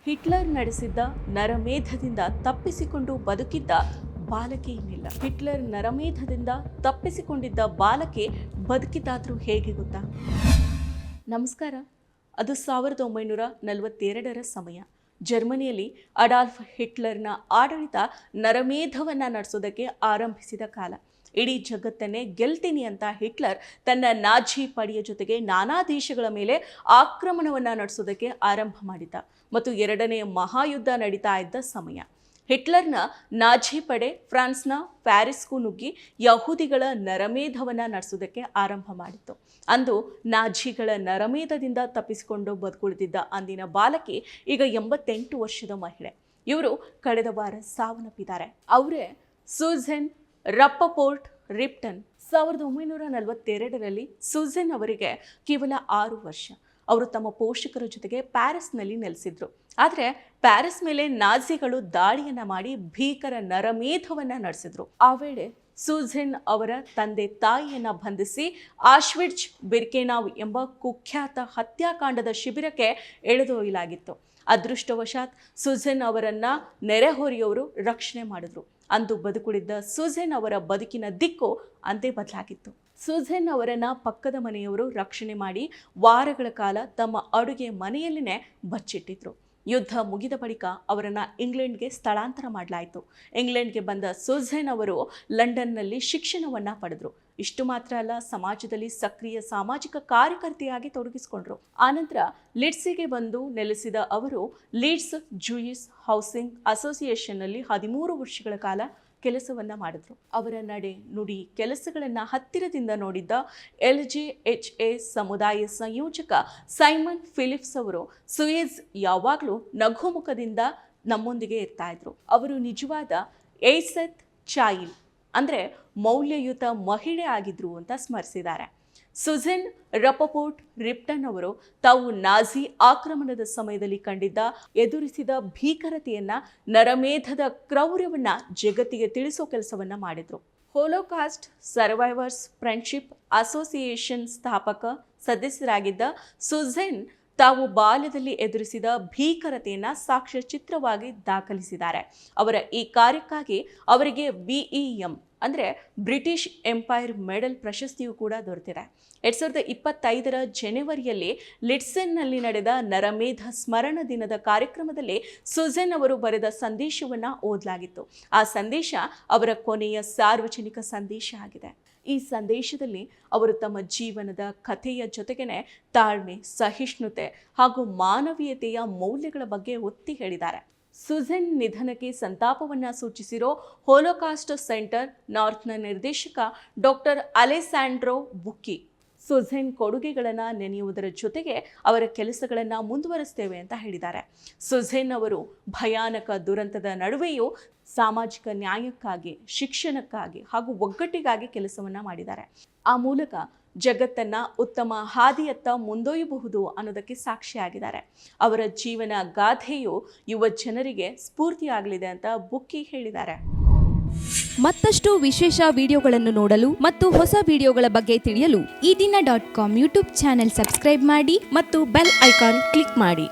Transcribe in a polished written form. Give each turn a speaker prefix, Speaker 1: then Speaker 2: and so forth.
Speaker 1: Hitler ನಡೆಸಿದ್ದ ನರಮೇಧದಿಂದ ತಪ್ಪಿಸಿಕೊಂಡು ಬದುಕಿದ್ದ ಬಾಲಕಿ ಇನ್ನಿಲ್ಲ. ಹಿಟ್ಲರ್ ನರಮೇಧದಿಂದ ತಪ್ಪಿಸಿಕೊಂಡಿದ್ದ ಬಾಲಕಿ ಬದುಕಿದ್ದಾದ್ರೂ ಹೇಗೆ ಗೊತ್ತಾ? ನಮಸ್ಕಾರ. ಅದು 1942ರ ಸಮಯ. ಜರ್ಮನಿಯಲ್ಲಿ ಅಡಾಲ್ಫ್ ಹಿಟ್ಲರ್ನ ಆಡಳಿತ ನರಮೇಧವನ್ನು ನಡೆಸೋದಕ್ಕೆ ಆರಂಭಿಸಿದ ಕಾಲ. ಇಡೀ ಜಗತ್ತನ್ನೇ ಗೆಲ್ತೀನಿ ಅಂತ ಹಿಟ್ಲರ್ ತನ್ನ ನಾಜಿ ಪಡೆಯ ಜೊತೆಗೆ ನಾನಾ ದೇಶಗಳ ಮೇಲೆ ಆಕ್ರಮಣವನ್ನು ನಡೆಸೋದಕ್ಕೆ ಆರಂಭ ಮಾಡಿದ್ದ ಮತ್ತು ಎರಡನೇ ಮಹಾಯುದ್ಧ ನಡೀತಾ ಇದ್ದ ಸಮಯ. ಹಿಟ್ಲರ್ನ ನಾಜಿ ಪಡೆ ಫ್ರಾನ್ಸ್ನ ಪ್ಯಾರಿಸ್ಗೂ ನುಗ್ಗಿ ಯಹೂದಿಗಳ ನರಮೇಧವನ್ನು ನಡೆಸೋದಕ್ಕೆ ಆರಂಭ ಮಾಡಿತ್ತು. ಅಂದು ನಾಜಿಗಳ ನರಮೇಧದಿಂದ ತಪ್ಪಿಸಿಕೊಂಡು ಬದುಕುಳಿದಿದ್ದ ಅಂದಿನ ಬಾಲಕಿ ಈಗ 88 ವರ್ಷದ ಮಹಿಳೆ. ಇವರು ಕಳೆದ ವಾರ ಸಾವನ್ನಪ್ಪಿದ್ದಾರೆ. ಅವರೇ ಸೂಸೆನ್ ರಪ್ಪಪೋರ್ಟ್ ರಿಪ್ಟನ್. 1942ರಲ್ಲಿ ಸೂಸೆನ್ ಅವರಿಗೆ ಕೇವಲ 6 ವರ್ಷ. ಅವರು ತಮ್ಮ ಪೋಷಕರ ಜೊತೆಗೆ ಪ್ಯಾರಿಸ್ನಲ್ಲಿ ನೆಲೆಸಿದ್ರು. ಆದರೆ ಪ್ಯಾರಿಸ್ ಮೇಲೆ ನಾಜಿಗಳು ದಾಳಿಯನ್ನ ಮಾಡಿ ಭೀಕರ ನರಮೇಧವನ್ನ ನಡೆಸಿದ್ರು. ಆ ವೇಳೆ ಸೂಸೆನ್ ಅವರ ತಂದೆ ತಾಯಿಯನ್ನ ಬಂಧಿಸಿ ಆಶ್ವಿಟ್ಜ್ ಬಿರ್ಕೆನಾವ್ ಎಂಬ ಕುಖ್ಯಾತ ಹತ್ಯಾಕಾಂಡದ ಶಿಬಿರಕ್ಕೆ ಎಳೆದೊಯ್ಯಲಾಗಿತ್ತು. ಅದೃಷ್ಟವಶಾತ್ ಸೂಸೆನ್ ಅವರನ್ನ ನೆರೆಹೊರೆಯವರು ರಕ್ಷಣೆ ಮಾಡಿದ್ರು. ಅಂದು ಬದುಕುಳಿದ್ದ ಸೂಸೆನ್ ಅವರ ಬದುಕಿನ ದಿಕ್ಕು ಅಂದೇ ಬದಲಾಗಿತ್ತು. ಸೂಸೆನ್ ಅವರನ್ನ ಪಕ್ಕದ ಮನೆಯವರು ರಕ್ಷಣೆ ಮಾಡಿ ವಾರಗಳ ಕಾಲ ತಮ್ಮ ಅಡುಗೆ ಮನೆಯಲ್ಲಿನೇ ಬಚ್ಚಿಟ್ಟಿದ್ರು. ಯುದ್ಧ ಮುಗಿದ ಬಳಿಕ ಅವರನ್ನ ಇಂಗ್ಲೆಂಡ್ಗೆ ಸ್ಥಳಾಂತರ ಮಾಡಲಾಯಿತು. ಇಂಗ್ಲೆಂಡ್ಗೆ ಬಂದ ಸೂಸೆನ್ ಅವರು ಲಂಡನ್ನಲ್ಲಿ ಶಿಕ್ಷಣವನ್ನ ಪಡೆದ್ರು. ಇಷ್ಟು ಮಾತ್ರ ಅಲ್ಲ, ಸಮಾಜದಲ್ಲಿ ಸಕ್ರಿಯ ಸಾಮಾಜಿಕ ಕಾರ್ಯಕರ್ತೆಯಾಗಿ ತೊಡಗಿಸಿಕೊಂಡ್ರು. ಆನಂತರ ಲಿಡ್ಸಿಗೆ ಬಂದು ನೆಲೆಸಿದ ಅವರು ಲೀಡ್ಸ್ ಜೂಯಿಸ್ ಹೌಸಿಂಗ್ ಅಸೋಸಿಯೇಷನ್ನಲ್ಲಿ 13 ವರ್ಷಗಳ ಕಾಲ ಕೆಲಸವನ್ನ ಮಾಡಿದ್ರು. ಅವರ ನಡೆ ನುಡಿ ಕೆಲಸಗಳನ್ನ ಹತ್ತಿರದಿಂದ ನೋಡಿದ್ದ LGHA ಸಮುದಾಯ ಸಂಯೋಜಕ ಸೈಮನ್ ಫಿಲಿಪ್ಸ್ ಅವರು ಸುಯೆಜ್ ಯಾವಾಗಲೂ ನಗುಮುಖದಿಂದ ನಮ್ಮೊಂದಿಗೆ ಇರ್ತಾ ಇದ್ರು. ಅವರು ನಿಜವಾದ ಏಸೆತ್ ಚೈಲ್ಡ್ ಅಂದ್ರೆ ಮೌಲ್ಯಯುತ ಮಹಿಳೆ ಆಗಿದ್ರು ಅಂತ ಸ್ಮರಿಸಿದ್ದಾರೆ. ಸೂಸೆನ್ ರಪ್ಪಪೋರ್ಟ್ ರಿಪ್ಟನ್ ಅವರು ತಾವು ನಾಜಿ ಆಕ್ರಮಣದ ಸಮಯದಲ್ಲಿ ಎದುರಿಸಿದ ಭೀಕರತೆಯನ್ನ, ನರಮೇಧದ ಕ್ರೌರ್ಯವನ್ನ ಜಗತ್ತಿಗೆ ತಿಳಿಸೋ ಕೆಲಸವನ್ನ ಮಾಡಿದ್ರು. ಹೋಲೋಕಾಸ್ಟ್ ಸರ್ವೈವರ್ಸ್ ಫ್ರೆಂಡ್ಶಿಪ್ ಅಸೋಸಿಯೇಷನ್ ಸ್ಥಾಪಕ ಸದಸ್ಯರಾಗಿದ್ದ ಸೂಸೆನ್ ತಾವು ಬಾಲ್ಯದಲ್ಲಿ ಎದುರಿಸಿದ ಭೀಕರತೆಯನ್ನ ಸಾಕ್ಷ್ಯಚಿತ್ರವಾಗಿ ದಾಖಲಿಸಿದ್ದಾರೆ. ಅವರ ಈ ಕಾರ್ಯಕ್ಕಾಗಿ ಅವರಿಗೆ BEM ಅಂದರೆ ಬ್ರಿಟಿಷ್ ಎಂಪೈರ್ ಮೆಡಲ್ ಪ್ರಶಸ್ತಿಯೂ ಕೂಡ ದೊರೆತಿದೆ. 2025ರ ಜನವರಿಯಲ್ಲಿ ಲಿಡ್ಸೆನ್ನಲ್ಲಿ ನಡೆದ ನರಮೇಧ ಸ್ಮರಣ ದಿನದ ಕಾರ್ಯಕ್ರಮದಲ್ಲಿ ಸೂಸೆನ್ ಅವರು ಬರೆದ ಸಂದೇಶವನ್ನು ಓದಲಾಗಿತ್ತು. ಆ ಸಂದೇಶ ಅವರ ಕೊನೆಯ ಸಾರ್ವಜನಿಕ ಸಂದೇಶ ಆಗಿದೆ. ಈ ಸಂದೇಶದಲ್ಲಿ ಅವರು ತಮ್ಮ ಜೀವನದ ಕಥೆಯ ಜೊತೆಗೇನೆ ತಾಳ್ಮೆ, ಸಹಿಷ್ಣುತೆ ಹಾಗೂ ಮಾನವೀಯತೆಯ ಮೌಲ್ಯಗಳ ಬಗ್ಗೆ ಒತ್ತಿ ಹೇಳಿದ್ದಾರೆ. ಸೂಸೆನ್ ನಿಧನಕ್ಕೆ ಸಂತಾಪವನ್ನು ಸೂಚಿಸಿರೋ ಹೋಲೋಕಾಸ್ಟ್ ಸೆಂಟರ್ ನಾರ್ತ್ನ ನಿರ್ದೇಶಕ ಡಾಕ್ಟರ್ ಅಲೆಸ್ಯಾಂಡ್ರೋ ಬುಕ್ಕಿ ಸೂಸೆನ್ ಕೊಡುಗೆಗಳನ್ನು ನೆನೆಯುವುದರ ಜೊತೆಗೆ ಅವರ ಕೆಲಸಗಳನ್ನು ಮುಂದುವರಿಸ್ತೇವೆ ಅಂತ ಹೇಳಿದ್ದಾರೆ. ಸೂಸೆನ್ ಅವರು ಭಯಾನಕ ದುರಂತದ ನಡುವೆಯೂ ಸಾಮಾಜಿಕ ನ್ಯಾಯಕ್ಕಾಗಿ, ಶಿಕ್ಷಣಕ್ಕಾಗಿ ಹಾಗೂ ಒಗ್ಗಟ್ಟಿಗಾಗಿ ಕೆಲಸವನ್ನ ಮಾಡಿದ್ದಾರೆ. ಆ ಮೂಲಕ ಜಗತ್ತನ್ನ ಉತ್ತಮ ಹಾದಿಯತ್ತ ಮುಂದೊಯ್ಯಬಹುದು ಅನ್ನೋದಕ್ಕೆ ಸಾಕ್ಷಿಯಾಗಿದ್ದಾರೆ. ಅವರ ಜೀವನ ಗಾಥೆಯು ಯುವ ಜನರಿಗೆ ಸ್ಫೂರ್ತಿಯಾಗಲಿದೆ ಅಂತ ಬುಕ್ಕಿ ಹೇಳಿದ್ದಾರೆ.
Speaker 2: ಮತ್ತಷ್ಟು ವಿಶೇಷ ವಿಡಿಯೋಗಳನ್ನು ನೋಡಲು ಮತ್ತು ಹೊಸ ವಿಡಿಯೋಗಳ ಬಗ್ಗೆ ತಿಳಿಯಲು
Speaker 3: ಈ ದಿನ .com ಯೂಟ್ಯೂಬ್ ಚಾನೆಲ್ ಸಬ್ಸ್ಕ್ರೈಬ್ ಮಾಡಿ
Speaker 2: ಮತ್ತು ಬೆಲ್ ಐಕಾನ್ ಕ್ಲಿಕ್ ಮಾಡಿ.